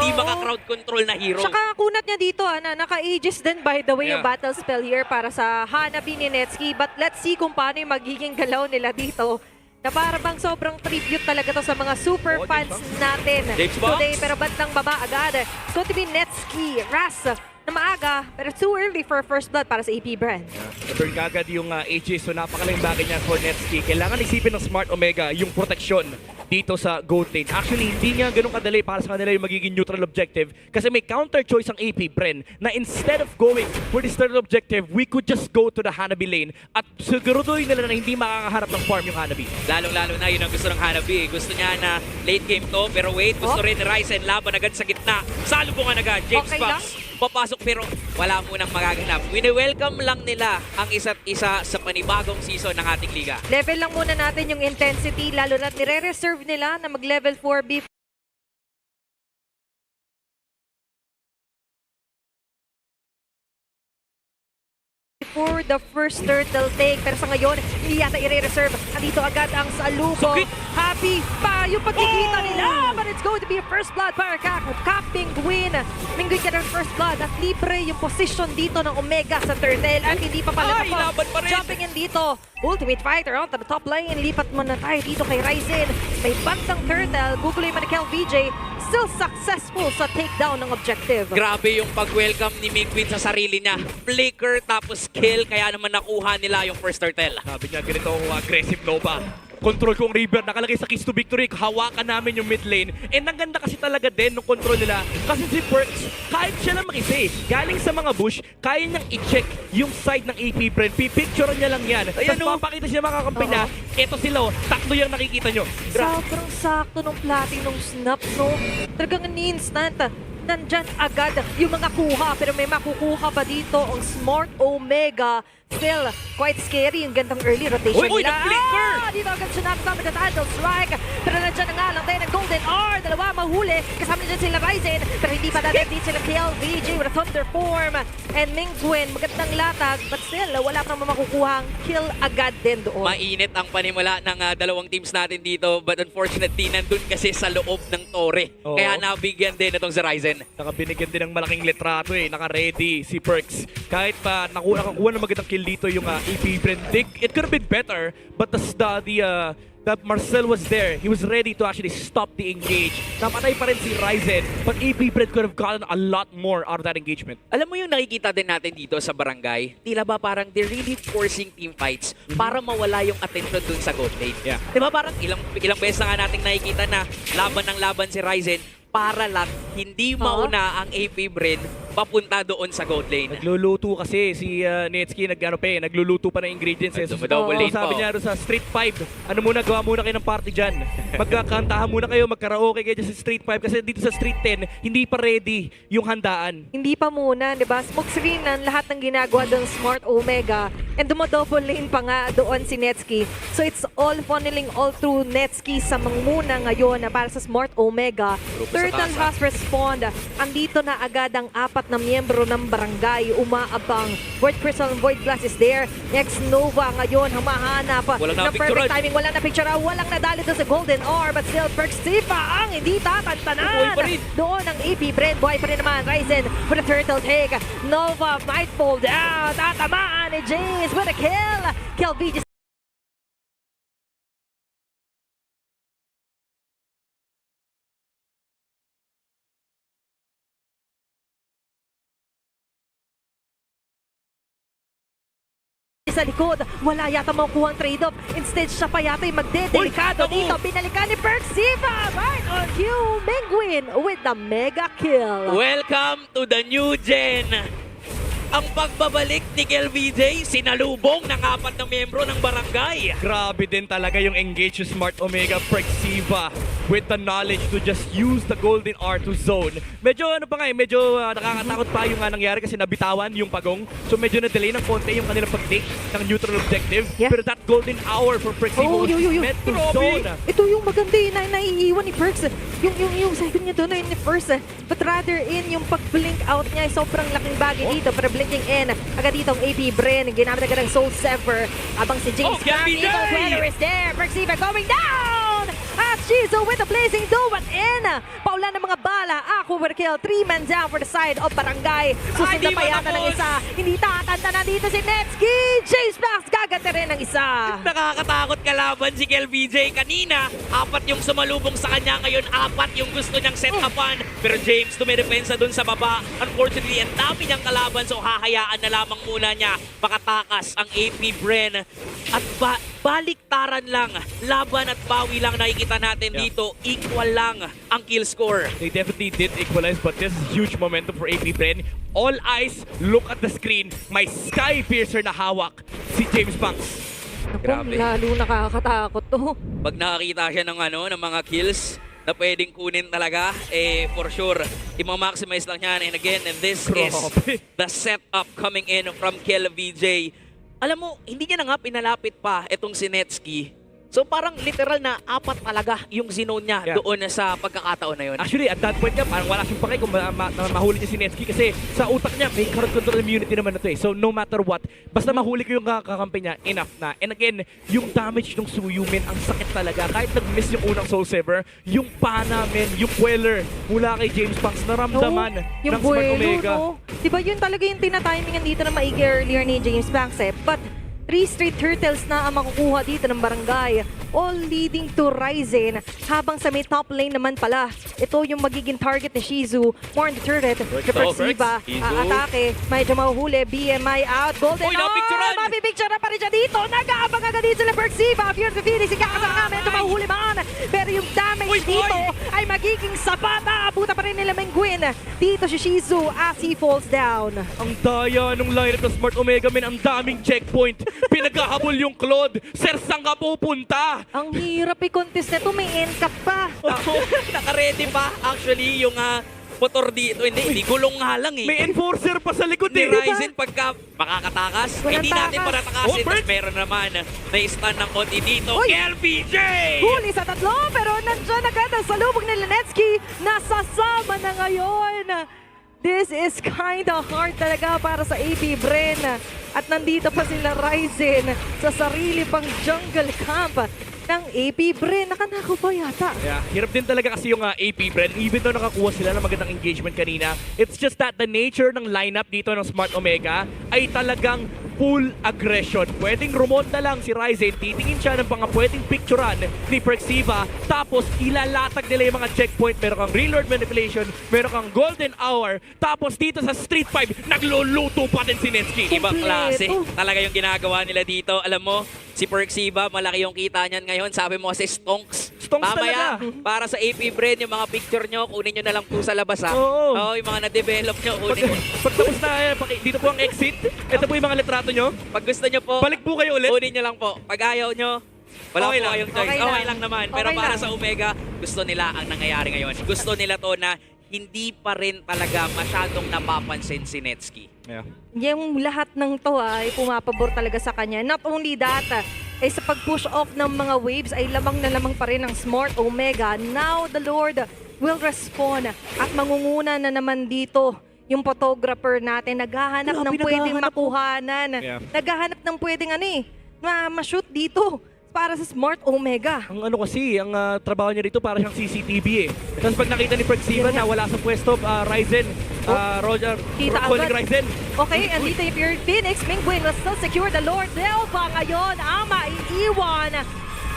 hindi maka-crowd control na hero. Tsaka kunat niya dito, naka-aegis din by the way yung battle spell here para sa Hanabi ni Netsuki. But let's see kung paano yung magiging galaw nila dito. Na para bang sobrang tribute talaga to sa mga super fans natin today. Pero bandang baba agad. It's going to be Netsuki, Ras, na maaga, pero too early for first blood para sa APBR. Burn kagad yung Aegis, so napakalaking bagay niya for Netsuki. Kailangan isipin ng Smart Omega yung proteksyon dito sa gold lane. Actually, hindi nga ganun kadali para sa kanila yung magiging neutral objective kasi may counter choice ang AP Bren na instead of going for this third objective, we could just go to the Hanabi lane at siguruduhin nila na hindi makakaharap ng farm yung Hanabi. Lalong-lalo na yun ang gusto ng Hanabi. Gusto niya na late game to, pero wait, gusto rin ni Ryzen laban agad sa gitna. Salubungan agad, James Okay Fox. Papasok pero wala munang magaganap. Wini-welcome lang nila ang isa't isa sa panibagong season ng ating liga. Level lang muna natin yung intensity, lalo na nire-reserve nila na mag-level 4 for the first turtle take. Pero sa ngayon, hindi yata i-reserve. Andito agad ang salubong. Happy pa yung pagkikita nila. But it's going to be a first blood para Kaping win. Mingwin ka ng first blood at libre yung position dito ng Omega sa turtle. At hindi pa pala tapos. Jumping in dito. Ultimate fighter onto the top lane. Lipat mo na tayo dito kay Ryzen. May bantang turtle. Guguloy man ni VJ. Still successful sa takedown ng objective. Grabe yung pag-welcome ni Mingwin sa sarili niya. Flicker tapos kill, kaya naman nakuha nila yung first turtle. Sabi niya, ganito ako aggressive Nova. Control ko ang River, nakalagay sa keys to victory, hawakan namin yung mid lane. And ang ganda kasi talaga din ng control nila. Kasi si Perks, kahit siya lang makisi, galing sa mga bush, kaya niyang i-check yung side ng AP Brand. Pipicturean niya lang yan. Tapos papakita siya mga kampi niya, eto sila, takto yung nakikita nyo. Sobrang sakto ng platinum snap, no? Talagang ni-instant. Nandyan agad yung mga kuha, pero may makukuha pa dito ang Smart Omega. Still, quite scary yung gandang early rotation nila. Na-flicker! Dito agad siya nakasama ng Tandle Strike. Pero nandyan na nga lang din ang Golden R. Dalawa mahuli. Kasama na dyan sila Ryzen. Pero hindi pa natin dito sila KLVJ with a Thunder Form. And Mingwin, magandang latag. But still, wala pa naman makukuhang kill agad din doon. Mainit ang panimula ng dalawang teams natin dito. But unfortunately, nandun kasi sa loob ng tore. Kaya nabigyan din itong si Ryzen. Nakabinigyan din ng malaking litrato naka-ready si Perks. Kahit pa nakakuha ng magandang kill dito yung AP Brand. It could have been better, but that Marcel was there. He was ready to actually stop the engage. Napatay pa rin si Ryzen, but AP Brand could have gotten a lot more out of that engagement. Alam mo yung nakikita din natin dito sa barangay? Tila ba parang they're really forcing team fights para mawala yung attention dun sa gold lane. Diba parang ilang beses na nga natin nakikita na laban ng laban si Ryzen para lang hindi mauna ang AP Bren papunta doon sa gold lane. Nagluluto kasi si Netsuki, nagluluto pa ng ingredients. Double lane sabi niya sa Street 5, gawa muna kayo ng party dyan. Magkakantahan muna kayo, magkaraoke kayo dyan sa Street 5 kasi dito sa Street 10, hindi pa ready yung handaan. Hindi pa muna, di ba? Smoke screen ang lahat ng ginagawa doon Smart Omega. And double lane pa nga doon si Netsuki. So it's all funneling all through Netsuki sa mangmuna ngayon para sa Smart Omega. Turtle has respond. Andito na agad ang apat na miyembro ng barangay. Umaabang. Void Crystal and Void Blast is there. Next Nova ngayon humahanap ng perfect timing. Walang na picture. Walang nadali doon sa Golden R. But still, Perks Tifa ang hindi tatantanan. Doon ang AP Brand. Buhay pa rin naman. Ryzen with a turtle take. Nova might fall down. Tatamaan ni James with a kill. KLVJ sa likod. Wala yata makukuha ang trade-off. Instead, siya pa yata yung magdedelikado dito. Binalikan ni Perks Tifa. Right on cue. Mingwin with the mega kill. Welcome to the new gen. Ang pagbabalik ni KLVJ, sinalubong ng apat na miyembro ng barangay. Grabe din talaga yung engage yung Smart Omega Perxiva with the knowledge to just use the Golden R to zone. Medyo medyo nakakatakot pa yung nangyari kasi nabitawan yung pagong. So medyo na-delay ng konti yung kanilang pag-take ng neutral objective. Pero that Golden Hour for Perxiva was meant to zone. Ito yung maganda na naiiwan ni Perks. Yung second niya doon ni first. But rather in yung pag-blink out niya, sobrang laking bagay dito. Pero blinking in. Agad dito ang AP Bren. Ginamit agad ng Soul Sever. Abang si James Eagle Dweller is there. Perxiva going down! At Shizu with the blazing duet in. Paula ng mga bala. Ako with a kill. 3-man down for the side of Barangay. Susunod pa yata ng isa. Hindi tatanda na dito si Netsky. James Max gagante rin ng isa. Nakakatakot kalaban si KLVJ. Kanina, 4 yung sumalubong sa kanya. Ngayon, 4 yung gusto niyang set upan. Pero James, tumidepensa dun sa baba. Unfortunately, ang dami niyang kalaban. So, hahayaan na lamang muna niya makatakas ang AP Bren. At baliktaran lang. Laban at bawi lang nakikita natin dito. Equal lang ang kill score. They definitely did equalize, but this is huge momentum for AP Bren. All eyes, look at the screen. May Sky Piercer na hawak si James Banks. Grabe. Lalo nakakatakot to. Pag nakakita siya ng ng mga kills na pwedeng kunin talaga, for sure, i-maximize lang yan. And again, this is the setup coming in from KLVJ. Alam mo, hindi niya na nga pinalapit pa itong si Netsky. So parang literal na 4 talaga yung zinone niya doon sa pagkakataon na yun. Actually, at that point nga, parang wala siyang pake kung mahuli niya si Netsky kasi sa utak niya, may current control immunity naman na to eh. So no matter what, basta mahuli ko yung kakampi niya, enough na. And again, yung damage ng Suyumin, ang sakit talaga. Kahit nag-miss yung unang Soul Saver, yung pana, men, yung Queller mula kay James Banks, naramdaman ng Smart Omega. No? Diba yun talaga yung tinatimingan dito na maigi earlier ni James Banks eh. But 3 straight turtles na ang makukuha dito ng Barangay. All leading to Ryzen. Habang sa may top lane naman pala, ito yung magiging target ni Shizu. More on the turret. Persiba, atake. Medyo mahuhuli. BMI out. Golden napicturean! Mapipicturean pa rin siya dito. Nag-aabang agad dito sila Persiba. Fear the Phoenix. Ikakasama nga. Medyo mahuhuli man. Pero yung damage dito ay magiging sapat. Aabuta pa rin nila Menguin. Dito si Shizu as he falls down. Ang daya nung lineup ng Smart Omega, men, ang daming checkpoint. Pinagkahabol yung Claude. Sir, saan ka pupunta? Ang hirap i-contest nito, may NCAP pa. Naka-ready pa actually yung motor dito. Hindi gulong nga lang eh. May enforcer pa sa likod Ni eh. Ryzen pagka makakatakas, Walang hindi natin takas. paratakasin. Bert! Tapos meron naman na stun ng konti dito. Uy! KLVJ! Huli sa 3, pero nandiyan agad ang salubog ni Lenetsky. Nasasama na ngayon. This is kinda hard talaga para sa AP Bren. At nandito pa sila Ryzen sa sarili pang jungle camp ng AP Bren. Nakanakaw pa yata. Yeah, hirap din talaga kasi yung AP Bren. Even though nakakuha sila ng magandang engagement kanina, it's just that the nature ng lineup dito ng Smart Omega ay talagang full aggression. Pwedeng rumonda lang si Ryzen, titingin siya ng mga pwedeng picturean ni Persiva, tapos ilalatag nila yung mga checkpoint. Meron kang Reload Manipulation, meron kang Golden Hour, tapos dito sa Street 5, nagluluto pa din si Netsky. Ibang klase talaga yung ginagawa nila dito. Alam mo, si Persiva, malaki yung kita niyan ngayon. Sabi mo kasi stonks. Stonks Mamaya, talaga. para sa AP Bren, yung mga picture nyo, kunin nyo na lang po sa labas ha. Oo. Oo, yung mga na-develop nyo, kunin nyo. Pag tapos na, dito po ang exit. Ito po yung mga litrato nyo. Pag gusto nyo po, Balik po kayo ulit. kunin nyo lang po. Pag ayaw nyo, wala Okay po lang. kayong choice. Okay Okay, lang. lang naman. Pero Okay para lang. sa Omega, gusto nila ang nangyayari ngayon. Gusto nila to na hindi pa rin talaga masyadong napapansin si Netsky. Yeah. Yung lahat ng to ay pumapabor talaga sa kanya. Not only that, ay sa pag-push off ng mga waves ay lamang na lamang pa rin ng Smart Omega. Now the Lord will respond at mangunguna na naman dito yung photographer natin. Naghahanap ng pwedeng makuhanan. Yeah. Naghahanap ng pwedeng ma-shoot dito para sa Smart Omega. Ang kasi, ang trabaho niya dito para siyang CCTV eh. Tapos pag nakita ni Persiva na wala sa pwesto, Ryzen, Roger, Kita calling agad. Ryzen. Okay, andito yung Pure Phoenix. Mingwin will still secure the Lord Delva ngayon. Ang maiiwan.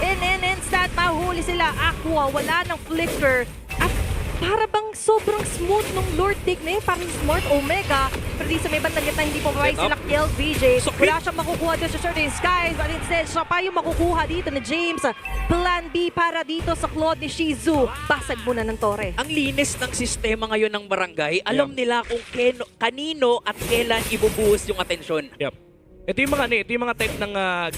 In instant, mahuli sila. Aqua, wala ng flicker. At para bang sobrang smooth ng Lord Dig na yun, parang Smart Omega. Pero di sa may bandang gitna, hindi po mabay sila KLVJ. Wala siyang makukuha doon sa Certain Skies. But instead, siya pa yung makukuha dito ni James. Plan B para dito sa Claude ni Shizu. Basag muna ng Torre. Ang linis ng sistema ngayon ng barangay. Alam nila kung kanino at kailan ibubuhos yung atensyon. Yep. Ito yung mga type ng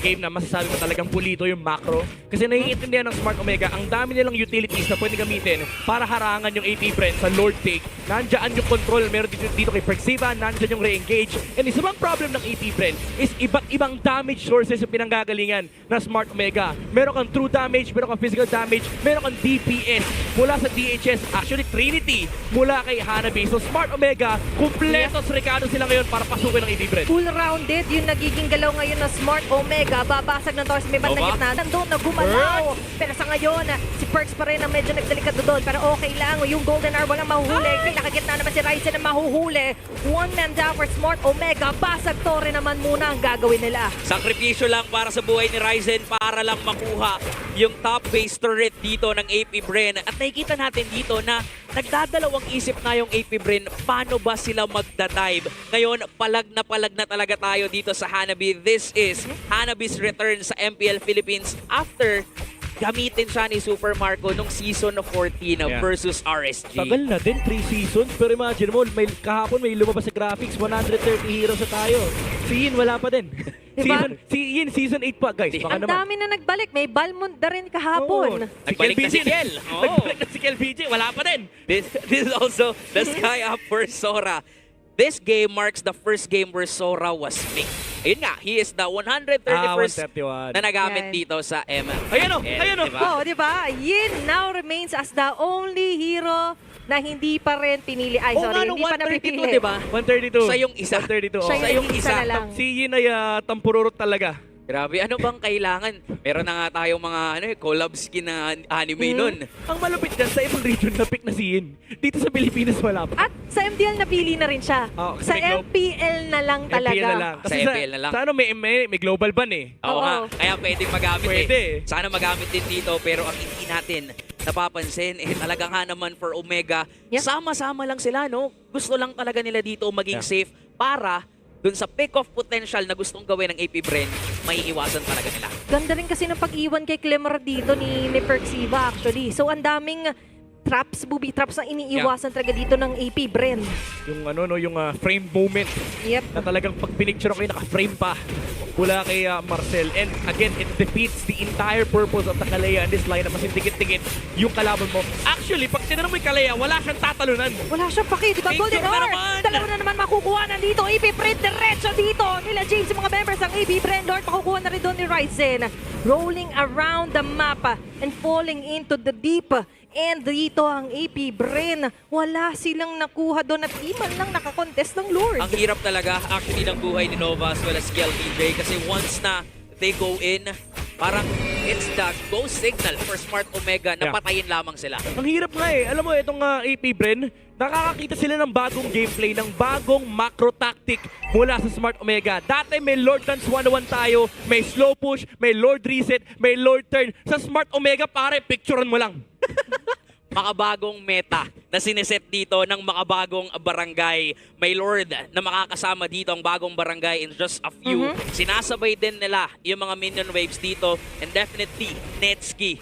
game na masasabi mo talagang pulito yung macro. Kasi naiintindihan ng Smart Omega, ang dami nilang utilities na pwede gamitin para harangan yung AP Bren sa Lord Take. Nandyan yung control, meron dito kay Persiva, nandyan yung re-engage. And isa bang problem ng AP Bren is iba't ibang damage sources yung pinanggagalingan ng Smart Omega. Meron kang true damage, meron kang physical damage, meron kang DPS mula sa DHS, actually Trinity mula kay Hanabi. So Smart Omega, kumpletos rekado sila ngayon para pasukin ng AP Bren. Full rounded yung magiging galaw ngayon na Smart Omega. Babasag ng Torres, may bandang Nova. gitna. Nandun na gumalaw. Pero sa ngayon, si Perks pa rin ang medyo nagdelikado doon. Pero okay lang, yung Golden Hour walang mahuhuli. Nakagitna naman si Ryzen na mahuhuli. One man down for Smart Omega. Basag Torre naman muna ang gagawin nila. Sakripisyo lang para sa buhay ni Ryzen para lang makuha yung top base turret dito ng AP Bren. At nakikita natin dito na nagdadalawang isip na yung AP Bren, paano ba sila magda-dive? Ngayon, palag na talaga tayo dito sa Hanabi. This is Hanabi's return sa MPL Philippines after gamitin siya ni Super Marco nung season 14 versus RSG. Tagal na din, 3 seasons. Pero imagine mo, kahapon may lumabas sa graphics, 130 heroes na tayo. Si Yin, wala pa din. Diba? Season 8 pa, guys. Baka Ang naman. dami na nagbalik. May Balmond na rin kahapon. Nagbalik na si Kel. Nagbalik na si Kel BJ, wala pa din. This is also the sky up for Sora. This game marks the first game where Sora was picked. Ayun nga, he is the 131st 131. na nagamit Yan. dito sa MPL. Ayan o, ayan o. Diba? Oh, di ba? Yin now remains as the only hero na hindi pa rin pinili. Ay, Oo sorry, nga, no, hindi pa 132, napipili. diba? 132. Siya yung isa. 132, Siya Sa yung isa. na lang. Si Yin ay tampururot talaga. Grabe, ano bang kailangan? Meron na nga tayong mga collab skin na anime nun. Ang malupit dyan, sa ibang region na pick na si Yin. Dito sa Pilipinas wala pa. At sa MDL napili na rin siya. Oh, kasi Sa may globe. MPL na lang talaga. MPL na lang. Sa MPL na lang. Sa ano, may global ban eh. Oo Oo. nga, kaya pwedeng magamit Pwede. Sana magamit din dito, pero ang hindi natin napapansin, talagang naman for Omega, Yep. sama-sama lang sila, no? Gusto lang talaga nila dito maging safe para dun sa pick-off potential na gustong gawin ng AP Bren, may iwasan talaga nila. Ganda rin kasi ng pag-iwan kay Clemmer dito ni Perxiva actually. So ang daming traps, booby traps na iniiwasan talaga dito ng AP Bren. Yung yung frame moment Yep. na talagang pag pinicture ko naka-frame pa mula kay Marcel. And again, it defeats the entire purpose of the Kalea in this lineup kasi dikit-dikit yung kalaban mo. Actually, pag tinanong mo yung Kalea, wala siyang tatalunan. Wala siyang paki, di ba? Picture Golden na Hour! naman! Dalawa na naman makukuha na dito. AP Bren, diretso dito. Nila James, yung mga members ng AP Bren, Lord, makukuha na rin doon ni Ryzen. Rolling around the map and falling into the deep. And dito ang AP Bren, wala silang nakuha doon at di man lang nakakontest ng Lord. Ang hirap talaga actually ng buhay ni Nova as well as Kel PJ kasi once na they go in, parang it's the go signal for Smart Omega na Yeah. patayin lamang sila. Ang hirap nga eh. Alam mo, itong AP Bren, nakakakita sila ng bagong gameplay, ng bagong macro tactic mula sa Smart Omega. Dati may Lord Dance 101 tayo, may slow push, may Lord Reset, may Lord Turn. Sa Smart Omega, pare, picturean mo lang. Makabagong meta na sineset dito ng makabagong barangay. May Lord na makakasama dito ang bagong barangay in just a few. Sinasabay din nila yung mga minion waves dito and definitely Netski.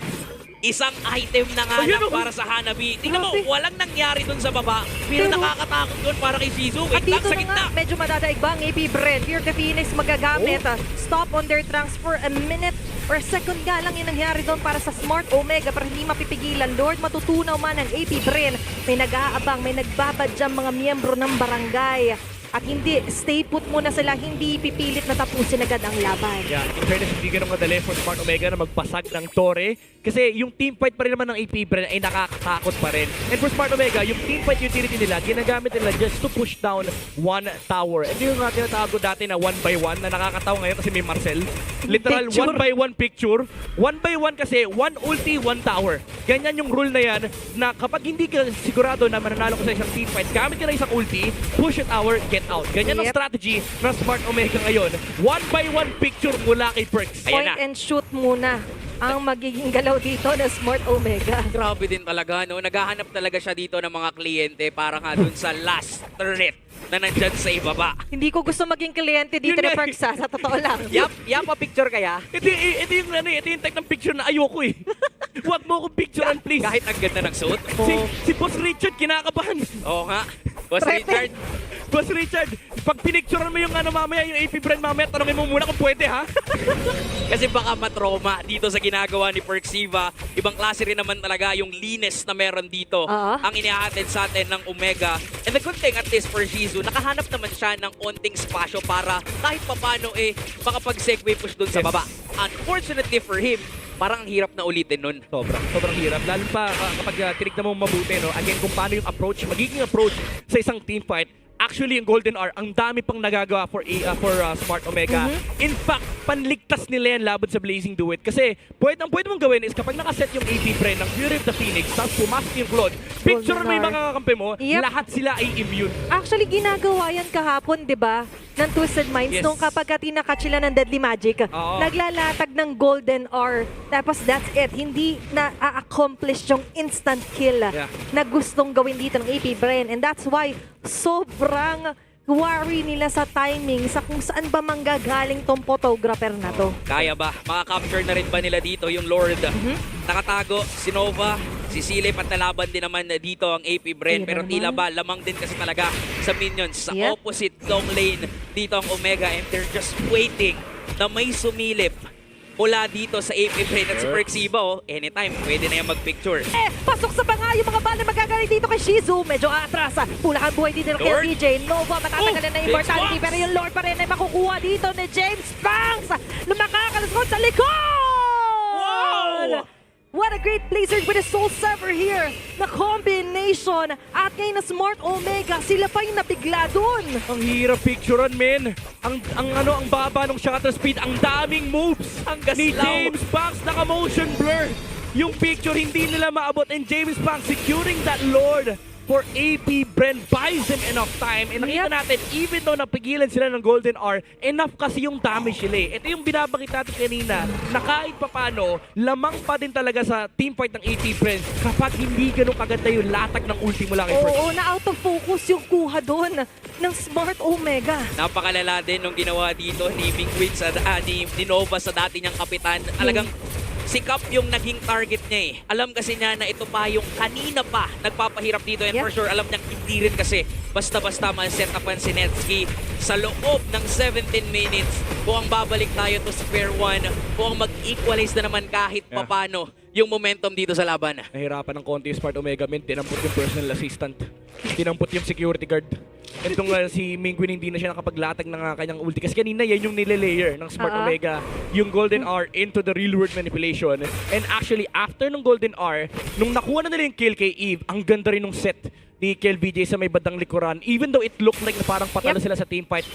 Isang item na nga lang para sa Hanabi. Tingnan mo, Grabe. walang nangyari dun sa baba. Pero Pero- nakakatakot dun para kay Shizu. At Wait lang dito sa na nga, gitna. medyo madadaig ba ang AP Bren? Pure the Phoenix magagamit. Stop on their trunks for a minute or a second nga lang yung nangyari doon para sa Smart Omega para hindi mapipigilan. Lord, matutunaw man ang AP Bren. May nag-aabang, may nagbabadyang mga miyembro ng barangay. At hindi, stay put muna sila, hindi pipilit na tapusin agad ang laban. Yeah, in fairness, hindi ganun kadali for Smart Omega na magpasag ng Torre. Kasi yung teamfight pa rin naman ng AP Bren ay nakakatakot pa rin. And for Smart Omega, yung teamfight utility nila, ginagamit nila just to push down one tower. And yung tinatawag ko dati na 1x1 na nakakatawa ngayon kasi may Marcel. Literal Picture. 1x1 picture. 1x1 kasi 1 ulti, 1 tower. Ganyan yung rule na yan na kapag hindi ka sigurado na mananalo ko sa isang teamfight, gamit ka na isang ulti, push a tower, get out. Ganyan ang Yep. strategy ng Smart Omega ngayon. 1x1 picture mula kay Perks. Ayan Point na. and shoot muna ang magiging galaw dito na Smart Omega. Grabe din talaga, no? Naghahanap talaga siya dito ng mga kliyente para nga dun sa last turret na nandyan sa ibaba. Hindi ko gusto maging kliyente dito Yun na nga eh. Perks sa totoo lang. Yap, picture kaya? Ito yung type ng picture na ayoko eh. Huwag mo akong picturean, please. Kahit ang ganda ng suot. Si Boss Richard kinakabahan. Oo nga. Boss Threatened. Richard, Boss Richard, pag pinicturean mo yung mamaya, yung AP Brand mamaya, tanongin mo muna kung pwede, ha? kasi baka matroma dito sa ginagawa ni Perxiva. Ibang klase rin naman talaga yung linis na meron dito. Oo. Ang inihahatid sa atin ng Omega. And the good thing at least for Shizu, nakahanap naman siya ng onting spasyo para kahit papano makapag-segue push dun sa Yes. baba. Unfortunately for him, parang ang hirap na ulitin nun. Sobrang hirap. Lalo pa kapag tinignan mo mabuti, no? Again, kung paano yung approach, magiging approach sa isang team fight, actually yung Golden Hour, ang dami pang nagagawa for Smart Omega. In fact, panligtas nila yan laban sa Blazing Duet. Kasi ang pwede mong gawin is kapag nakaset yung AP Bren ng Fury of the Phoenix, tapos pumasok yung Claude, picture mo yung mga kakampi mo, lahat sila ay immune. Actually, ginagawa yan kahapon, di ba? Ng Twisted Minds. Yes. Nung kapag tinakat sila ng Deadly Magic, Oo. naglalatag ng Golden Hour. Tapos that's it. Hindi na-accomplish yung instant kill na gustong gawin dito ng AP Bren. And that's why sobrang worry nila sa timing sa kung saan ba manggagaling tong photographer na to. Kaya ba? Makaka-capture na rin ba nila dito yung Lord? Nakatago, si Nova, si Silip at nalaban din naman dito ang AP Bren. Ayun Pero naman. tila ba, lamang din kasi talaga sa minions. Sa Yep. opposite long lane, dito ang Omega and they're just waiting na may sumilip mula dito sa AP Bren at si Perxiba. Anytime, pwede na yan mag-picture. Pasok sa banga yung mga bala magagaling dito kay Shizu. Medyo atras. Pulakan buhay dito ng Lord. KLPJ. Nova matatagalan na immortality. James Pero yung Lord pa rin ay makukuha dito ni James Banks. Lumakakalusot sa likod! Wow! What a great Blizzard with a Soul Sever here. Na combination. At ngayon na Smart Omega, sila pa yung nabigla dun. Ang hirap picturean, men. Ang baba ng shutter speed, ang daming moves Ang ni gaslaw. James Banks, naka-motion blur. Yung picture hindi nila maabot and James Banks securing that Lord for AP Bren buys them enough time. And nakita natin, even though napigilan sila ng Golden Hour, enough kasi yung damage nila eh. Ito yung binabakit natin kanina, na kahit papano, lamang pa din talaga sa teamfight ng AP Bren kapag hindi ganun kaganda yung latag ng ulti mo lang. Oo, na out of focus yung kuha doon ng Smart Omega. Napakalala din nung ginawa dito ni Mingwin ni Nova sa dati niyang kapitan. Talagang si Cap yung naging target niya eh. Alam kasi niya na ito pa yung kanina pa nagpapahirap dito and for sure alam niyang hindi rin kasi basta-basta ma-set upan si Netsky sa loob ng 17 minutes. Kung ang babalik tayo to square one, kung ang mag-equalize na naman kahit papano yung momentum dito sa laban. Nahirapan ng konti yung Smart Omega, men. Tinampot yung personal assistant. Tinampot yung security guard. Itong si Mingwin hindi na siya nakapaglatag ng kanyang ulti. Kasi kanina yan yung nilalayer ng Smart Omega. Yung Golden Hour into the real world manipulation. And actually, after ng Golden Hour, nung nakuha na nila yung kill kay Eve, ang ganda rin ng set ni KLBJ sa may bandang likuran. Even though it looked like na parang patalo sila sa teamfight,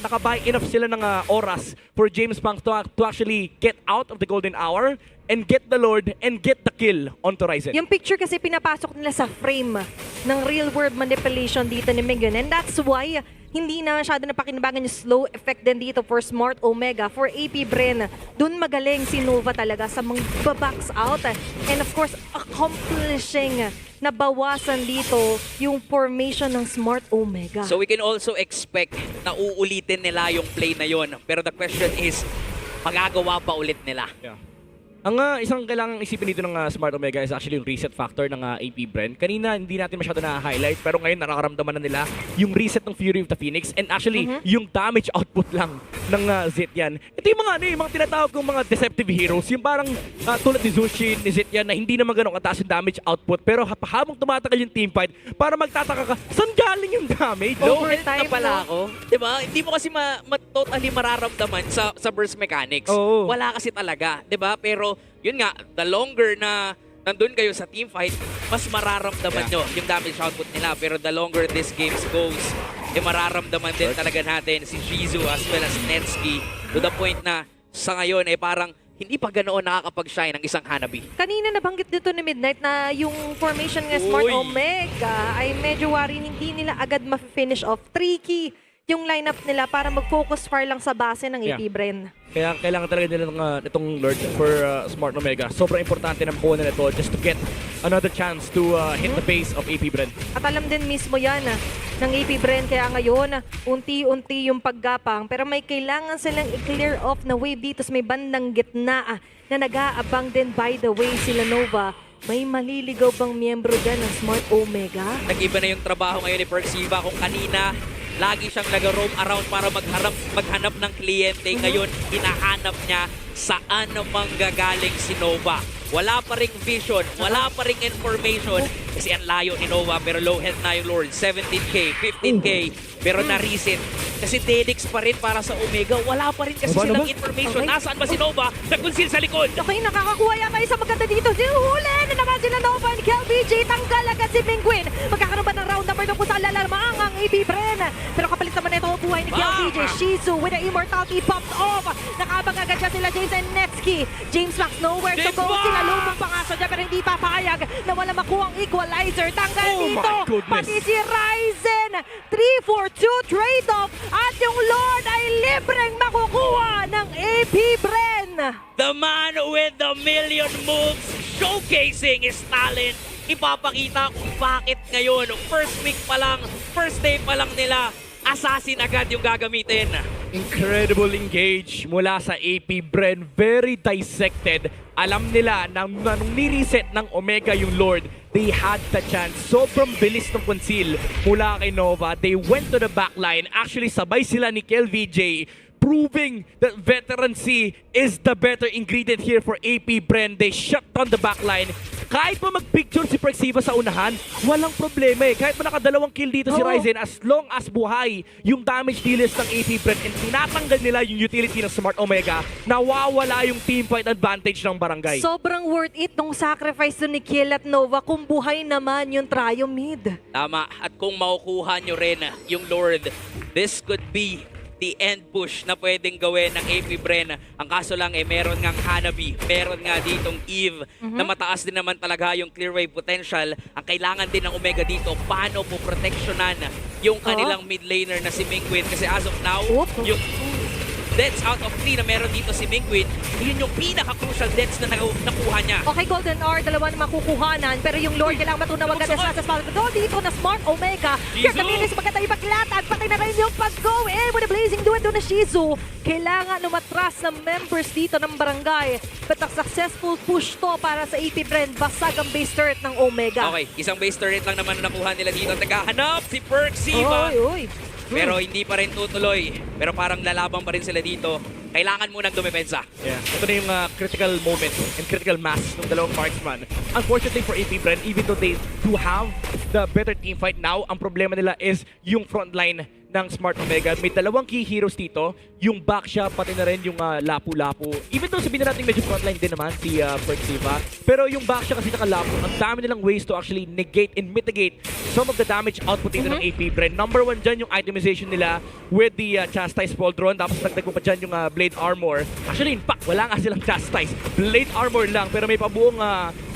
naka-buy enough sila ng oras for James Banks to actually get out of the Golden Hour and get the Lord and get the kill onto Ryzen. Yung picture kasi pinapasok nila sa frame ng real world manipulation dito ni Mingwin. And that's why hindi na masyado napakinabangan yung slow effect din dito for Smart Omega, for AP Bren. Doon magaling si Nova talaga sa mga babox out. And of course, accomplishing na bawasan dito yung formation ng Smart Omega. So we can also expect na uulitin nila yung play na yon. Pero the question is, magagawa pa ulit nila? Yeah. Ang isang kailangang isipin dito ng Smart Omega is actually yung reset factor ng AP Bren. Kanina hindi natin masyado na-highlight pero ngayon nakakaramdaman na nila yung reset ng Fury of the Phoenix and actually yung damage output lang ng Zetian. Ito yung mga tinatawag kong mga deceptive heroes. Yung parang tulad ni Zushin, ni Zetian na hindi naman ganun kataas yung damage output pero habang tumatagal yung teamfight para magtataka ka, saan galing yung damage? Low health na pala ako. Diba? Hindi mo kasi totally mararamdaman sa burst mechanics. Oo. Wala kasi talaga. Diba? Pero yun nga, the longer na nandun kayo sa teamfight, mas mararamdaman nyo yung damage output nila. Pero the longer this game goes, mararamdaman din talaga natin si Shizu as well as Netsky to the point na sa ngayon parang hindi pa ganoon nakakapag-shine ng isang Hanabi. Kanina nabanggit dito ni Midnight na yung formation ng Smart Omega ay medyo worry, hindi nila agad ma-finish off. Tricky yung lineup nila para mag-focus fire lang sa base ng AP Bren. Kaya kailangan talaga nila itong Lord for Smart Omega. Sobrang importante na makuha nila ito just to get another chance to hit the base of AP Bren. At alam din mismo yan ng AP Bren, kaya ngayon unti-unti yung paggapang pero may kailangan silang i-clear off na wave dito sa may bandang gitna na nag-aabang din. By the way, sila Nova, may maliligaw bang miyembro dyan ng Smart Omega? Nag-iba na yung trabaho ngayon ni Perxiba. Kung kanina lagi siyang nag-roam around para maghanap ng kliyente. Ngayon, hinahanap niya saan manggagaling si Nova. Wala pa ring vision, wala pa ring information kasi ang layo ni Nova pero low health na yung Lord. 17k, 15k pero na-reset. Kasi Delix pa rin para sa Omega. Wala pa rin kasi silang information. Nasaan ba si Nova? Nag-conceal sa likod. Okay, nakakakuha yata isang maganda dito. Huli na naman sila Nova and KLBJ. Tanggal agad si Mingwin. Magkakaroon ba ng round number 2 kung saan lalamang ang AP Bren. Pero kapalit naman ito ang buhay ni KLVJ. Shizu with the immortality popped off. Nakabang agad dyan sila James and Netsky. James Max nowhere to James go. Max! Sila lumang pangaso dyan pero hindi papayag na wala makuha ang equalizer. Tanggal Oh my dito. goodness. Pati si Ryzen. 3-4-2 trade-off. At yung Lord ay libreng makukuha ng AP Bren. The man with the million moves showcasing his talent. Ipapakita kung bakit ngayon, first week pa lang, first day pa lang nila, assassin agad yung gagamitin. Incredible engage mula sa AP Bren. Very dissected. Alam nila na nung ni-reset ng Omega yung Lord, they had the chance. Sobrang bilis ng conceal mula kay Nova. They went to the backline. Actually, sabay sila ni KLVJ, proving that veterancy is the better ingredient here for AP Bren. They shut down the backline. Kahit pa mag-picture si Prexiva sa unahan, walang problema eh. Kahit pa nakadalawang kill dito si Ryzen, as long as buhay yung damage dealers ng AP Bren and tinatanggal nila yung utility ng Smart Omega, nawawala yung teamfight advantage ng barangay. Sobrang worth it nung sacrifice to ni Kill at Nova kung buhay naman yung trio mid. Tama, at kung makukuha nyo rin yung Lord, this could be the end push na pwedeng gawin ng AP Bren. Ang kaso lang meron ngang Hanabi, meron nga ditong Eve na mataas din naman talaga yung clear wave potential. Ang kailangan din ng Omega dito, paano po protectionan yung kanilang mid laner na si Mingwin. Kasi as of now, yung deaths out of 3 na meron dito si Mingwin, yun yung pinaka-crucial deaths na nakuha niya. Okay, Golden R, dalawa na makukuhanan. Pero yung Lord kailangan matunaw agad sa spot. Pero dito na Smart Omega. Here kamilis maganda yung paglatag. Patay na rin yung pag-go in with a blazing duet doon na Shizu. Kailangan lumatras ng members dito ng barangay. But a successful push to para sa AP Bren. Basag ang base turret ng Omega. Okay, isang base turret lang naman na nakuha nila dito. Naghahanap si Perxiva. Oy. Pero hindi pa rin tutuloy. Pero parang lalabang pa rin sila dito. Kailangan munang dumepensa. Yeah. Ito na yung critical moment and critical mass ng dalawang marksman. Unfortunately for AP Bren, even though they do have the better team fight now, ang problema nila is yung front line ng Smart Omega. May dalawang key heroes dito. Yung back siya, pati na rin yung lapu-lapu. Even though sabihin na natin medyo frontline din naman si Perxiva. Pero yung back siya kasi nakalapu. Ang dami nilang ways to actually negate and mitigate some of the damage output dito ng AP Bren. Number one dyan yung itemization nila with the Chastise Pauldron. Tapos nagdag mo pa dyan yung Blade Armor. Actually, in fact, wala nga silang Chastise. Blade Armor lang. Pero may pabuong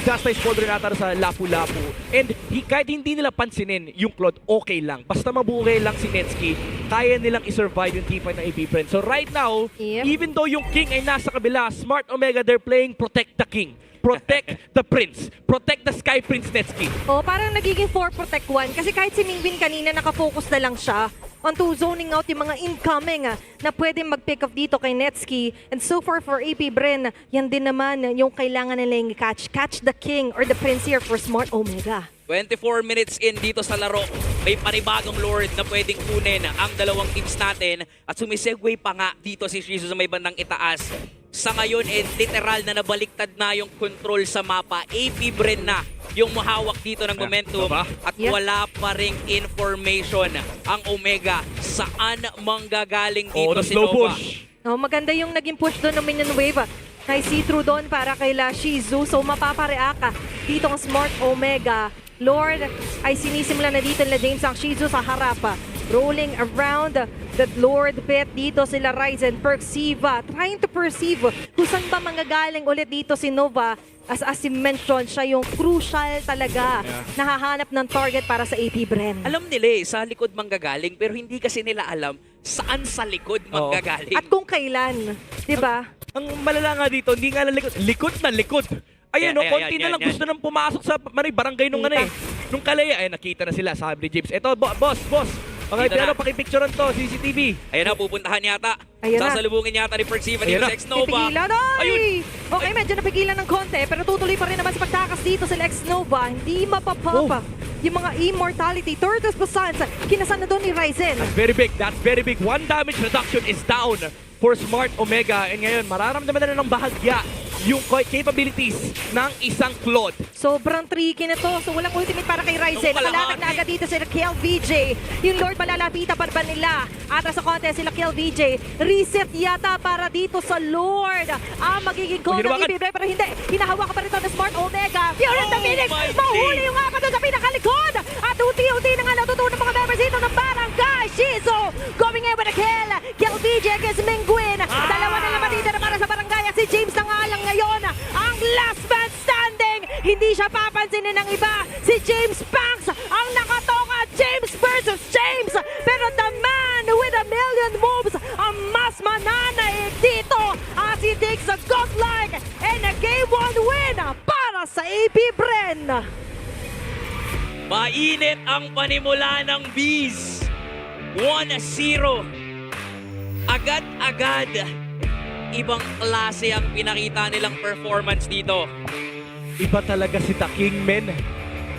Chastise Pauldron nata sa lapu-lapu. And kahit hindi nila pansinin yung Claude, okay lang. Basta mabuhay lang si Netsky, kaya nilang i-survive yung teamfight ng AP Bren. So right now, even though yung King ay nasa kabila, Smart Omega, they're playing Protect the King. Protect the Prince. Protect the Sky Prince Netsky. Parang nagiging 4 protect 1. Kasi kahit si Mingwin kanina nakafocus na lang siya onto zoning out yung mga incoming na pwede mag-pick up dito kay Netsky. And so far for AP Bren, yan din naman yung kailangan nilang catch. Catch the King or the Prince here for Smart Omega. 24 minutes in dito sa laro, may panibagong Lord na pwedeng kunin ang dalawang teams natin at sumisegue pa nga dito si Shizu sa may bandang itaas. Sa ngayon, literal na nabaliktad na yung control sa mapa. AP Bren na yung mahawak dito ng momentum at wala pa ring information ang Omega saan manggagaling dito si Nova. Maganda yung naging push doon ng minion wave. May see-through doon para kay Shizu. So mapapareaka dito ang Smart Omega. Lord ay sinisimula na dito nila James ang Shizu sa harap. Rolling around that Lord pit dito sila Ryzen, Perxiva, trying to perceive kung saan ba manggagaling ulit dito si Nova. As you mentioned, siya yung crucial talaga nahahanap ng target para sa AP Bren. Alam nila sa likod manggagaling pero hindi kasi nila alam saan sa likod manggagaling. At kung kailan, di ba? Ang malala nga dito, hindi nga lang likod. Likod na likod. Ayan, konti na lang gusto nang pumasok sa barangay nung nung kalaya. Ay, nakita na sila, sabi ni James. Eto, boss. Okay, pero pakipicturean to, CCTV. Ayan na, pupuntahan yata. Sasalubungin yata ni Perxiva dito sa X-Nova. Ayun! Okay, medyo napigilan ng konti, pero tutuloy pa rin naman sa pagtakas dito sa X-Nova. Hindi mapapapa. Yung mga immortality, Turtles Basans, kinasan na doon ni Ryzen. That's very big. One damage reduction is down for Smart Omega. And ngayon, mararamdaman na ng bahagya yung capabilities ng isang Claude. Sobrang tricky na to. So walang ultimate para kay Ryzen. Nakalatag na agad dito sila KLVJ. Yung Lord malalapitan pa ba nila? Atras sa contest sila KLVJ. Reset yata para dito sa Lord. Magiging goal ng EPB pero hindi. Hinahawakan pa rin ito ng Smart Omega. Fear in the Phoenix. Mahuli yung apat doon sa pinakalikod. At unti-unti na nga natutunan ng mga members dito ng para. going in with a kill. Kill VJ against Mingguin. Dalawa na naman dito na para sa barangay at si James na nga lang ngayon. Ang last man standing. Hindi siya papansinin ng iba. Si James Banks ang nakatoka. James versus James. Pero the man with a million moves ang mas mananaig dito as he takes a godlike and a game 1 win para sa APBR. Mainit ang panimula ng Bees. 1-0. Agad-agad. Ibang klase ang pinakita nilang performance dito. Iba talaga si The Kingmen.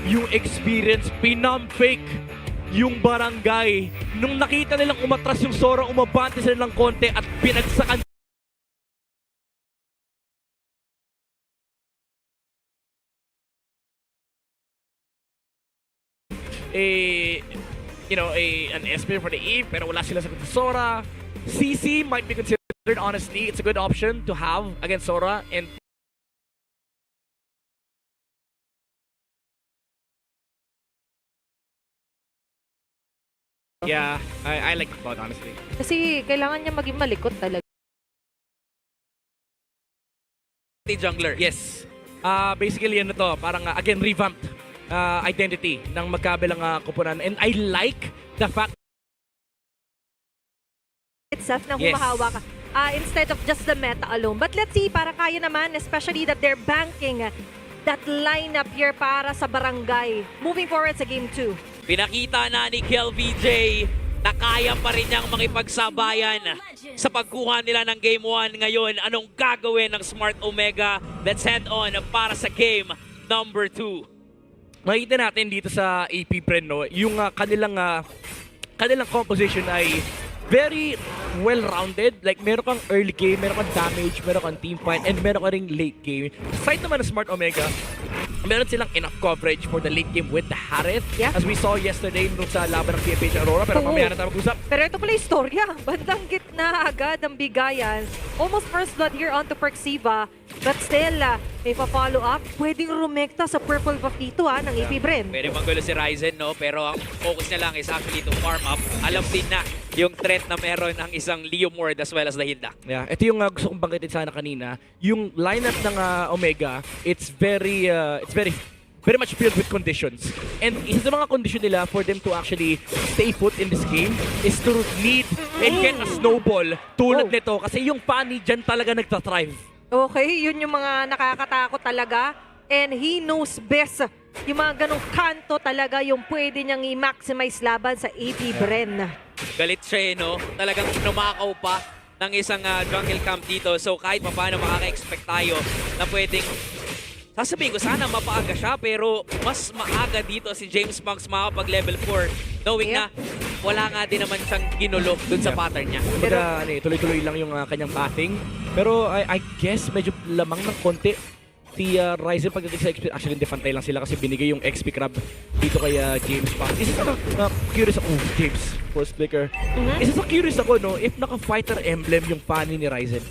Yung experience, pinam-fake yung barangay. Nung nakita nilang umatras yung Sora, umabante sila ng konti at pinagsakan. An SP for the Eve, pero wala sila sa Sora. CC might be considered, honestly, it's a good option to have against Sora. And yeah, I like the bot, honestly. Kasi kailangan niya maging malikot talaga. Jungler. Yes. Basically, ano to, parang again, revamped identity ng magkabilang koponan. And I like the fact Itself na Yes. humahawak instead of just the meta alone. But let's see, para kaya naman, especially that they're banking that lineup here para sa barangay. Moving forward sa game 2. Pinakita na ni KelVJ na kaya pa rin niyang makipagsabayan sa pagkuha nila ng Game 1 ngayon. Anong gagawin ng Smart Omega? Let's head on para sa game number 2. makikita natin dito sa APBR, no, yung kanilang composition ay very well-rounded. Like, meron kang early game, meron kang damage, meron kang team fight, and meron kang ring late game. Side naman ng Smart Omega, meron silang enough coverage for the late game with the Harith. Yeah. As we saw yesterday nung sa laban ng PFH Aurora. Pero Oo. mamaya na tayo mag-usap. Pero ito pala yung storya. Bandang gitna agad ang bigayan. Almost first blood here onto Perxiva. But still, may pa-follow up. Pwedeng rumekta sa purple buff dito ng APBR. Pwede manggulo si Ryzen, no? Pero ang focus niya lang is actually to farm up. Alam din na yung threat na meron ng isang Leomord as well as the Hilda. Yeah, ito yung gusto kong banggitin sana kanina. Yung lineup ng Omega, it's very much filled with conditions. And isa sa mga condition nila for them to actually stay put in this game is to lead and get a snowball tulad nito. Kasi yung Fanny dyan talaga nagtathrive. Okay, yun yung mga nakakatakot talaga. And he knows best. Yung mga ganong kanto talaga yung pwede niyang i-maximize laban sa APBR. Galit siya, no? Talagang numakaw pa ng isang jungle camp dito. So kahit paano makaka-expect tayo na pwedeng sasabihin ko sana mapaaga siya, pero mas maaga dito si James Banks makapag-level 4 knowing na wala nga din naman siyang ginulo dun sa pattern niya. Pero tuloy-tuloy lang yung kanyang pathing. Pero I guess medyo lamang ng konti si Ryzen pagdating sa XP. Actually, hindi pantay lang sila kasi binigay yung XP crab dito kay James Banks. Isa sa curious ako, James, first flicker. Isa sa curious ako, no, if naka-fighter emblem yung Fanny ni Ryzen.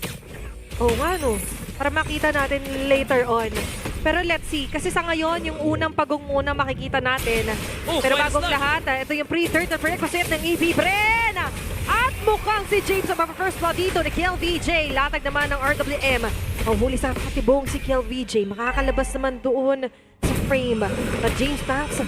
Oo nga, no. Para makita natin later on. Pero let's see, kasi sa ngayon, yung unang pagong muna makikita natin. Pero bagong lahat, ito yung pre-turtle prerequisite ng APBR. At mukhang si James ang mapa-first blood dito ni KelVJ. Latag naman ng RWM. Ang huli sa katibong si KelVJ. Makakalabas naman doon sa frame. At James Banks,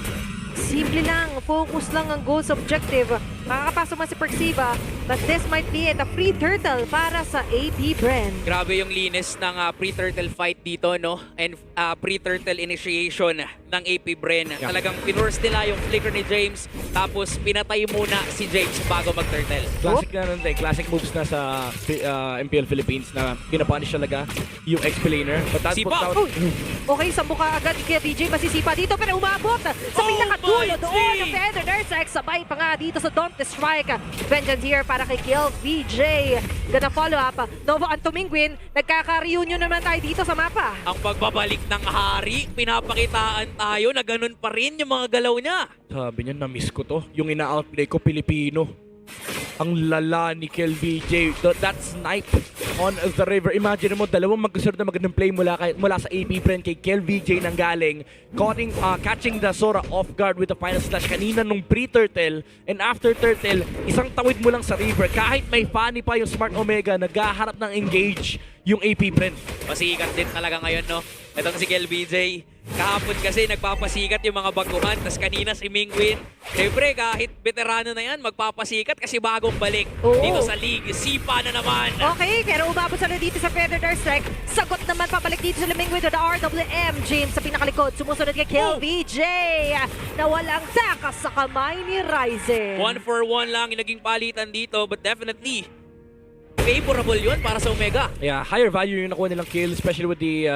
simple lang, focus lang ang goals objective. Makakapasok man si Perxiva, but this might be it, a free turtle para sa APBR. Grabe yung linis ng pre-turtle fight dito, no? And pre-turtle initiation ng APBR. Yeah. Talagang pinurse nila yung flicker ni James, tapos pinatay muna si James bago mag-turtle. Classic na nun, classic moves na sa MPL Philippines na pinapunish talaga yung XP-laner. But that's Sipa! what Okay, sa mukha agad ni KelVJ, masisipa dito, pero umabot sa pinakadulo doon ng Feather Nursex. Sabay pa nga dito sa Dauntless Strike. Vengeance here para kay KelVJ. Gonna follow up. Novo Antomingwin, nagkaka-reunion naman tayo dito sa mapa. Ang pagbabalik ng hari, pinapakitaan tayo na ganun pa rin yung mga galaw niya. Sabi niya, na-miss ko to. Yung ina-outplay ko, Filipino. Ang lala ni KLBJ. That snipe on the river. Imagine mo, dalawang magkasunod na magandang play mula sa AP Bren kay KLBJ nang galing. Catching the Sora off guard with the final slash kanina nung pre-turtle. And after turtle, isang tawid mo lang sa river. Kahit may funny pa yung Smart Omega, naghaharap ng engage yung AP Bren. Pasikat din talaga ngayon, no? Itong si KLBJ. Kahapon kasi nagpapasikat yung mga baguhan, tas kanina si Mingwin. Siyempre, kahit veterano na yan, magpapasikat kasi bagong balik Oo. dito sa league. Sipa na naman. Okay, pero umabot sila dito sa Predator Strike. Sagot naman pabalik dito sa Limingwin with the RWM. James sa pinakalikod, sumusunod kay KLBJ na walang takas sa kamay ni Ryzen. 1-for-1 lang yung naging palitan dito, but definitely favorable yun para sa Omega. Yeah, higher value yung nakuha nilang kill, especially with the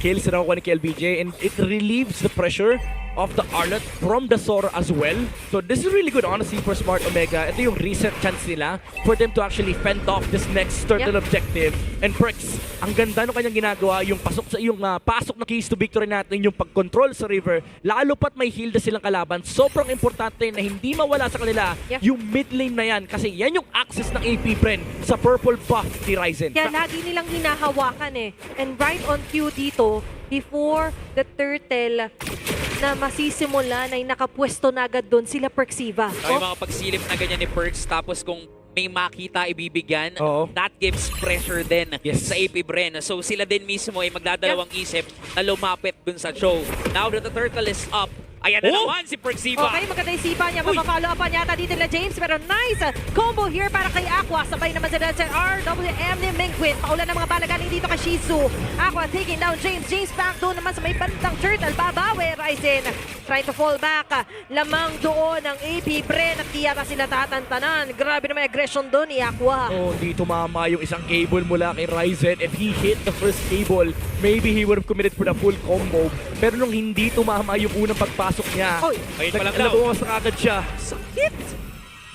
kills na nakuha ni KLBJ, and it relieves the pressure of the Arlet from the Sora as well. So this is really good honestly for Smart Omega. Ito yung reset chance nila for them to actually fend off this next turtle objective. And Perks, ang ganda nung kanyang ginagawa, yung pasok na keys to victory natin, yung pag-control sa river, lalo pat may heal na silang kalaban. Sobrang importante na hindi mawala sa kanila yung mid lane na yan, kasi yan yung access ng AP Bren sa purple buff ni Ryzen. Kaya lagi nilang hinahawakan eh. And right on cue dito, before the turtle na masisimula na nakapwesto na agad doon sila Perksiva. Yung mga pagsilip na ganyan ni Perks, tapos kung may makita ibibigyan, that gives pressure din sa AP Bren. So sila din mismo ay magdadalawang isip na lumapit dun sa show. Now that the turtle is up, ayan na naman si Perksiva. Okay, maganda yung sipa niya. Mapafollow up yata dito na James. Pero nice combo here para kay Aqua. Sabay naman sila sa RWM ni Mingwin. Paulan ng mga bala galing dito kay Shizu. Aqua taking down James. James back doon naman sa may bandang turtle. Babawi, Ryzen. Trying to fall back. Lamang doon ng AP Bren at di yata sila tatantanan. Grabe naman aggression doon ni Aqua. Oh, hindi tumama yung isang cable mula kay Ryzen. If he hit the first cable, maybe he would have committed for the full combo. Pero nung hindi tumama yung unang pagpasok niya, naglabawas na agad siya. Sakit!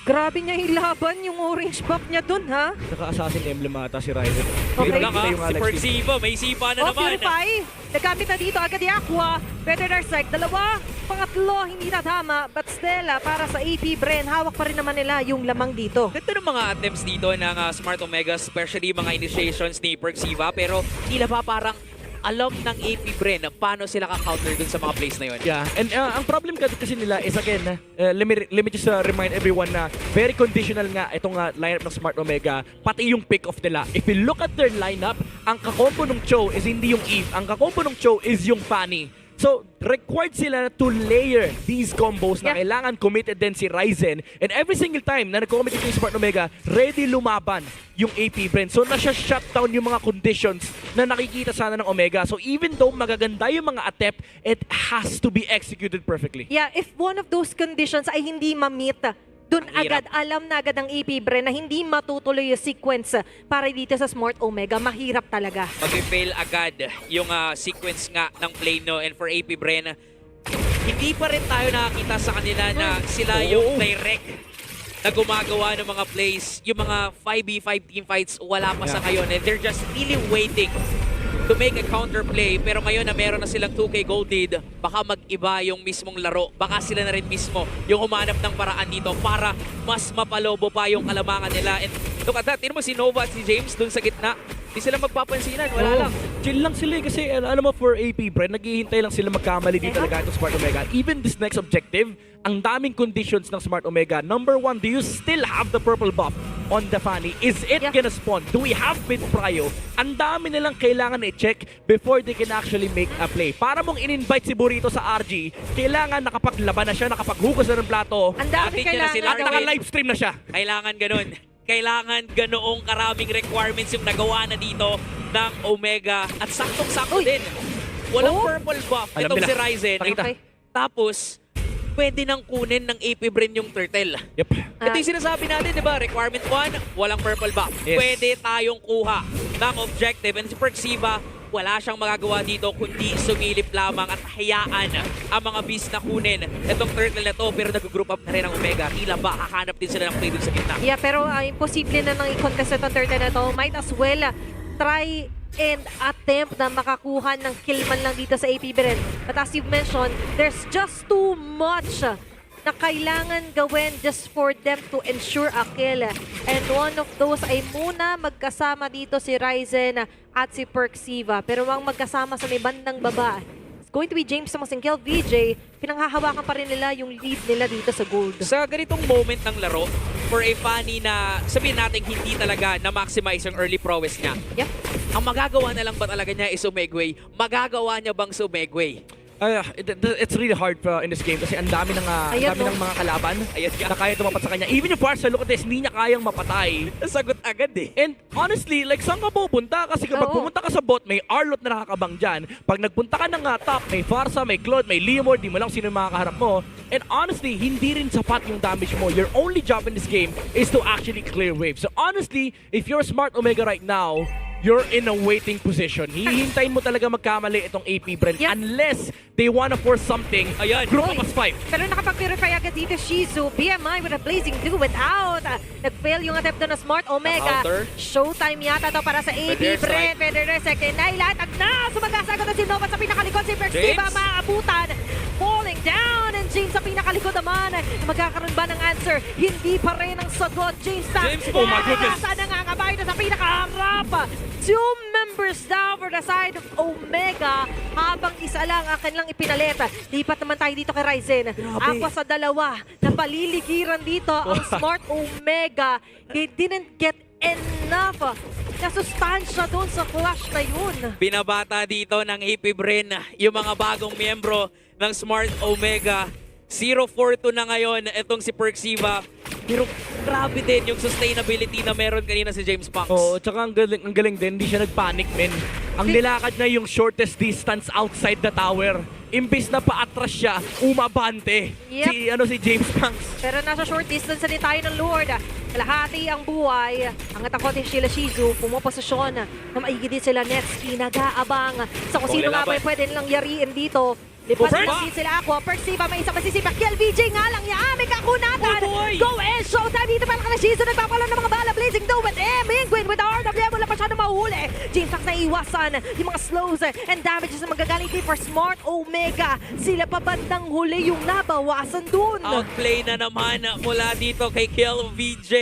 Grabe niya hilaban yung orange buff niya dun, ha? Naka-assassin emblem ata si Ryzen. Okay. Si Perksiva, may sipa na naman. Purify. Nagamit na dito agad yung Aqua. Predator Strike, dalawa. Pangatlo, hindi na tama. But still, para sa AP Bren, hawak pa rin naman nila yung lamang dito. Ganda ng mga attempts dito ng Smart Omega, especially mga initiations ni Perksiva. Pero tila ba parang alam ng AP Bren paano sila ka-counter dun sa mga plays na yun. Yeah, and ang problem kasi nila is again, let me just remind everyone na very conditional nga itong lineup ng Smart Omega, pati yung pick off nila. If you look at their lineup, ang kakompo ng Cho is hindi yung Eve, ang kakompo ng Cho is yung Fanny. So, required sila to layer these combos na kailangan committed din si Ryzen. And every single time na nag-commit yung Smart Omega, ready lumaban yung AP Bren. So, nasya-shutdown yung mga conditions na nakikita sana ng Omega. So, even though magaganda yung mga attempt, it has to be executed perfectly. Yeah, if one of those conditions ay hindi ma-meet, doon agad, alam na agad ng AP Bren na hindi matutuloy yung sequence para dito sa Smart Omega. Mahirap talaga. Mag-fail agad yung sequence nga ng play, no? And for AP Bren, hindi pa rin tayo nakakita sa kanila na sila yung direct na gumagawa ng mga plays. Yung mga 5v5 team fights, wala pa sa ngayon. And they're just really waiting to make a counterplay. Pero ngayon na meron na silang 2K gold lead, baka mag-iba yung mismong laro. Baka sila na rin mismo yung humanap ng paraan dito para mas mapalobo pa yung kalamangan nila. And look at that, tinan mo si Nova at si James dun sa gitna. Di sila magpapansinan, wala lang. Chill lang sila kasi alam mo, for AP Bren, naghihintay lang sila magkamali dito talaga itong Smart Omega. Even this next objective, ang daming conditions ng Smart Omega. Number 1, do you still have the purple buff on the Fanny? Is it gonna spawn? Do we have mid prio? Ang dami nilang kailangan i-check before they can actually make a play. Para mong in-invite si Burrito sa RG, kailangan nakapaglaban na siya, nakapaghugas na ng plato. Ang dami kailangan sila at naka-livestream na siya. Kailangan ganun. Kailangan ganoong karaming requirements yung nagawa na dito ng Omega. At saktong-sakto din. Walang purple buff. Alam Itong nila. si Ryzen. Okay. Tapos, pwede nang kunin ng AP Bren yung turtle. Yep. Ito yung sinasabi natin, di ba? Requirement 1, walang purple buff. Yes. Pwede tayong kuha ng objective. And si Perksiva, wala siyang magagawa dito kundi sumilip lamang at hayaan ang mga beast na kunin itong turtle na to. Pero nag-group up na rin ang Omega. Tila ba hahanap din sila ng play dun sa gitna? Yeah, pero imposible na nang i-contest itong turtle na to. Might as well try and attempt na makakuha ng kill man lang dito sa AP Bren. But as you've mentioned, there's just too much na kailangan gawin just for them to ensure a kill. And one of those ay muna magkasama dito si Ryzen at si Perxiva. Pero ang magkasama sa may bandang baba, it's going to be James Samos and Kel VJ. Pinanghahawakan pa rin nila yung lead nila dito sa gold. Sa ganitong moment ng laro, for a Fanny na sabihin natin hindi talaga na-maximize yung early prowess niya, Yep. ang magagawa na lang ba talaga niya is umegway? Magagawa niya bang sumegway? It's really hard in this game kasi ang dami ng mga kalaban Ayan ka. na kaya tumapat sa kanya. Even yung Parsa, look at this, hindi niya kayang mapatay. Sagot agad eh. And honestly, like saan ka pupunta? Kasi kapag Oo. pumunta ka sa bot, may Arlot na nakakabang dyan. Pag nagpunta ka ng top, may Farsa, may Claude, may Leomord, di mo lang sino yung makakaharap mo. And honestly, hindi rin sapat yung damage mo. Your only job in this game is to actually clear waves. So honestly, if you're Smart Omega right now, you're in a waiting position. Hihintayin mo talaga magkamali itong AP Brent Yep. unless they wanna force something. Ayan. Group Oy. of us 5. Pero nakapag-purify agad dito Shizu. BMI with a blazing duet out. Nag-fail yung attempt doon na Smart Omega. Counter. Showtime yata to para sa AP Federer Brent. Federer second na ilatag na. Sumagasagod na si Nova sa pinakalikod. Si Perxiva James. maabutan. Falling down. And James sa pinakalikod naman. Magkakaroon ba ng answer? Hindi pa rin ang sagot. James James, oh my goodness. Nasa nangangabayo na sa pinakaharap. Two members down for the side of Omega. Habang isa lang ang kanilang ipinaleta. Lipat naman tayo dito kay Ryzen. Aqua sa dalawa. Napaliligiran dito ang Smart Omega. They didn't get enough na sustansya doon sa clash na yun. Binabata dito ng AP Bren yung mga bagong miyembro ng Smart Omega. 0-4-2 na ngayon itong si Perxiva. Pero grabe din yung sustainability na meron kanina si James Punks. Oo, tsaka ang galing din, hindi siya nagpanic, men. Ang nilakad niya yung shortest distance outside the tower. Imbis na paatras siya, umabante. Yep. Si James Punks. Pero nasa short distance na din tayo ng Lord. Kalahati ang buhay. Ang attack ni Sheila Shizu, pumoposisyon na maigi din sila Netski, nag-aabang sa kung sino nga ba pwede nilang yariin dito. Lipas First. na din sila Aqua. Perxiva, may isang masisipak. Kiel VJ nga lang niya. May kakunatan. Oh, boy. Go and showtime dito para kay Shizu. Nagpapala ng mga bala. Blazing Duet. Mingwin with the RWM. Wala pa siya na mahuli. James Fox na iwasan. Yung mga slows and damages na magagaling din for Smart Omega. Sila pa bandang huli yung nabawasan dun. Outplay na naman mula dito kay Kiel VJ.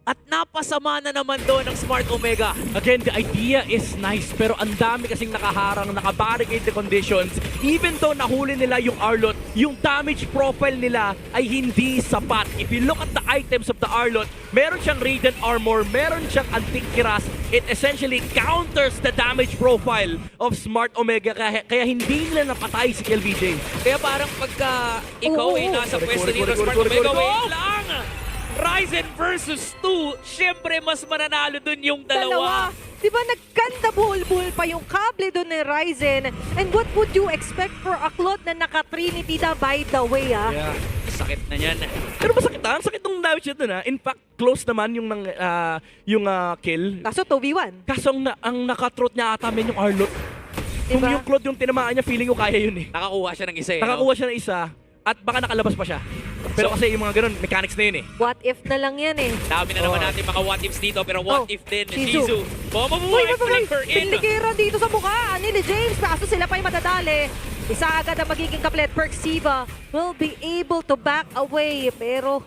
At napasama na naman doon ng Smart Omega. Again, the idea is nice, pero ang dami kasing nakaharang, nakabarricade the conditions. Even though nahuli nila yung Arlot, yung damage profile nila ay hindi sapat. If you look at the items of the Arlot, meron siyang Radiant Armor, meron siyang Antikiras. It essentially counters the damage profile of Smart Omega, kaya hindi nila napatay si KLVJ. Kaya parang pagka ikaw ay nasa pwesto dito ng Smart Omega, wait lang! Ryzen versus 2, syempre mas mananalo dun yung dalawa. Di ba nagkanda bull-bull pa yung kable doon ni Ryzen? And what would you expect for a Claude na naka-Trinity na by the way, ah? Yeah. Sakit na yan. Pero masakit ang sakit ng damage niya dun, ha. In fact, close naman yung kill. Kaso 2v1. Kaso ang nakatrot niya ata men yung Arlot. Kung Diba? yung Claude yung tinamaan niya, feeling ko kaya yun eh. Nakakuha siya ng isa eh. Nakakuha siya ng isa at baka nakalabas pa siya. Pero kasi yung mga ganun, mechanics na yun eh. What if na lang yan eh. Dami na naman natin mga what ifs dito, pero what if din Shizu. Bumabuhay, flick her in. Pinligiran dito sa mukha ni James. Kaso sila pa yung madadali. Isa agad ang magiging kaplet. Perxiva will be able to back away. Pero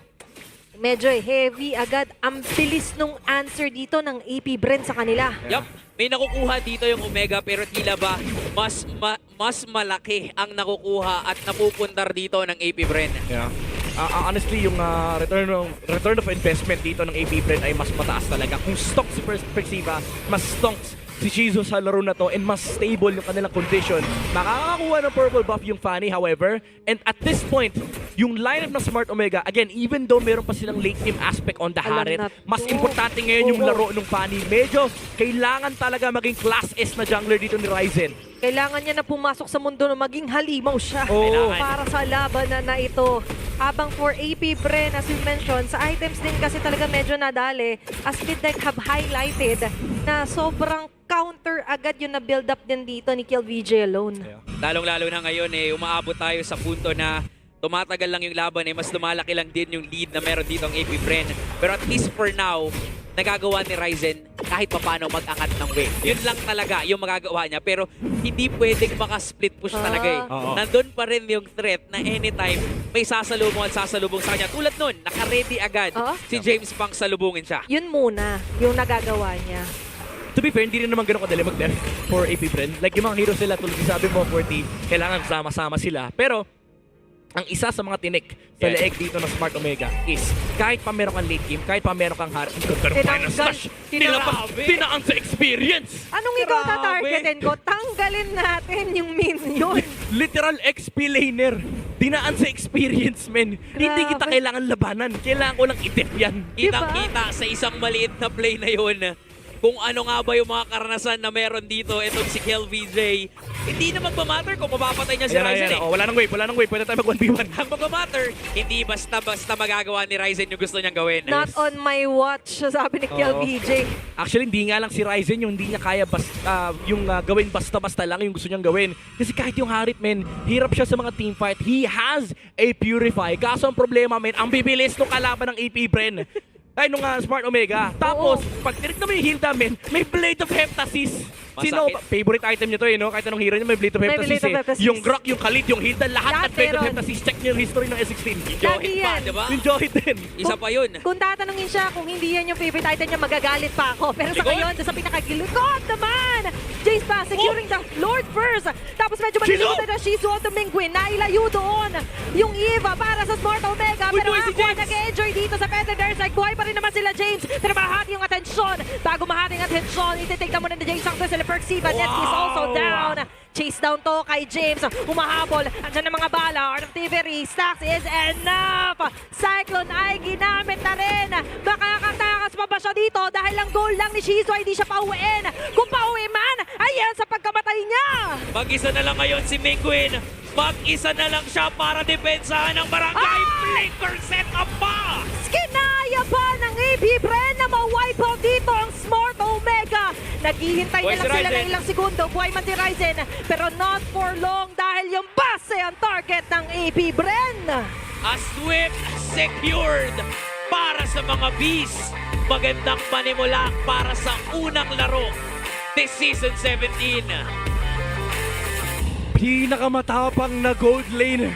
medyo heavy agad. Ang bilis nung answer dito ng AP Brent sa kanila. Yup, may nakukuha dito yung Omega, pero tila ba mas malaki ang nakukuha at napupundar dito ng AP Bren. Yeah. Honestly, yung return of investment dito ng AP Brent ay mas mataas talaga. Kung stock si Perxiva, mas stonks si Shizu sa laro na to and mas stable yung kanilang condition. Makakakuha ng purple buff yung Fanny, however. And at this point, yung lineup ng Smart Omega, again, even though meron pa silang late game aspect on the Alam Harit, na mas to. importante ngayon yung Oo. laro ng Fanny. Medyo kailangan talaga maging class S na jungler dito ni Ryzen. Kailangan niya na pumasok sa mundo na maging halimaw siya Oo. para sa laban na ito. Habang for AP Bren, as you mentioned, sa items din kasi talaga medyo nadali. As Midnight have highlighted na sobrang counter agad yung na-build up din dito ni Kiel VJ alone. Lalong-lalo na ngayon umaabot tayo sa punto na tumatagal lang yung laban mas lumalaki lang din yung lead na meron dito ang AP Bren. Pero at least for now, nagagawa ni Ryzen kahit paano mag-angat ng wave. Yun lang talaga yung magagawa niya. Pero hindi pwedeng maka-split push talaga eh. Oo. Nandun pa rin yung threat na anytime may sasalubong at sasalubong sa kanya. Tulad nun, naka-ready agad si James Pang salubungin siya. Yun muna yung nagagawa niya. To be fair, hindi rin naman ganun kadali mag-left for AP Bren. Like yung mga heroes nila, tulad yung sabi mo, 40, kailangan sama-sama sila. Pero, ang isa sa mga tinik sa leeg dito ng Smart Omega is kahit pa meron kang late game, kahit pa meron kang harap, tinaan sa experience! Anong ikaw tatargetin ko? Tanggalin natin yung minion. Literal XP laner. Dinaan sa experience, men. Hindi kita kailangan labanan. Kailangan ko lang itip yan. Kitang-kita sa isang maliit na play na yun kung ano nga ba yung mga karanasan na meron dito itong si KelVJ. Hindi na magmamatter kung mapapatay niya si Ryzen eh. Oh, wala nang wave. Pwede tayo mag-1v1. Ang magmamatter, hindi basta magagawa ni Ryzen yung gusto niyang gawin. Not on my watch, sabi ni KelVJ. Actually, hindi nga lang si Ryzen yung hindi niya kaya gawin basta-basta lang yung gusto niyang gawin. Kasi kahit yung Harip, men, hirap siya sa mga teamfight. He has a Purify. Kaso ang problema, men, ang bibilis ng kalaban ng AP Bren. Ay, nung Smart Omega. Tapos, pag tinignan mo yung heal namin, may Blade of Heptasis. Sino, favorite item nyo to eh, no? Kahit anong hero nyo, may Blade of Heptasis eh. Yung Grok, yung Khalid, yung Hilda, lahat ng Blade of Heptasis. Check nyo yung history ng S16. Johit pa, diba? Yung Johit din. Isa pa yun. Kung tatanungin siya kung hindi yan yung favorite item niya, magagalit pa ako. Pero sa ngayon, sa pinakagilukod naman, Jace pa, securing the Lord first. Tapos medyo malilimutan na Shizu o Dominguin. Nailayo doon yung Eva para sa Smart Omega. Pero Aqua nag-enjoy dito sa Penta Darkseid. Buhay pa rin naman sila James. Pero mahati yung atensyon. Bago mahati yung atensyon, ititake na muna ni James ang Twistle Perxiva. Netski is also down. Chase down to kay James. Humahabol. Andyan ang mga bala. Artillery. Stacks is enough. Cyclone ay ginamit na rin. Makakatakas pa ba siya dito? Dahil ang goal lang ni Shizu ay hindi siya pauwiin. Kung pauwi man, ayan sa pagkamatay niya. Mag-isa na lang ngayon si Mingguin. Mag-isa na lang siya para depensahan ng barangay. Flicker set up pa! Kinaya pa ng AP Bren na ma-wipe out dito ang Smart Omega. Naghihintay na lang sila ng ilang segundo. Buhay man si Ryzen. Pero not for long dahil yung base ang target ng AP Bren. A swift secured para sa mga Bees. Magandang panimula para sa unang laro this season 17. Pinakamatapang na gold lane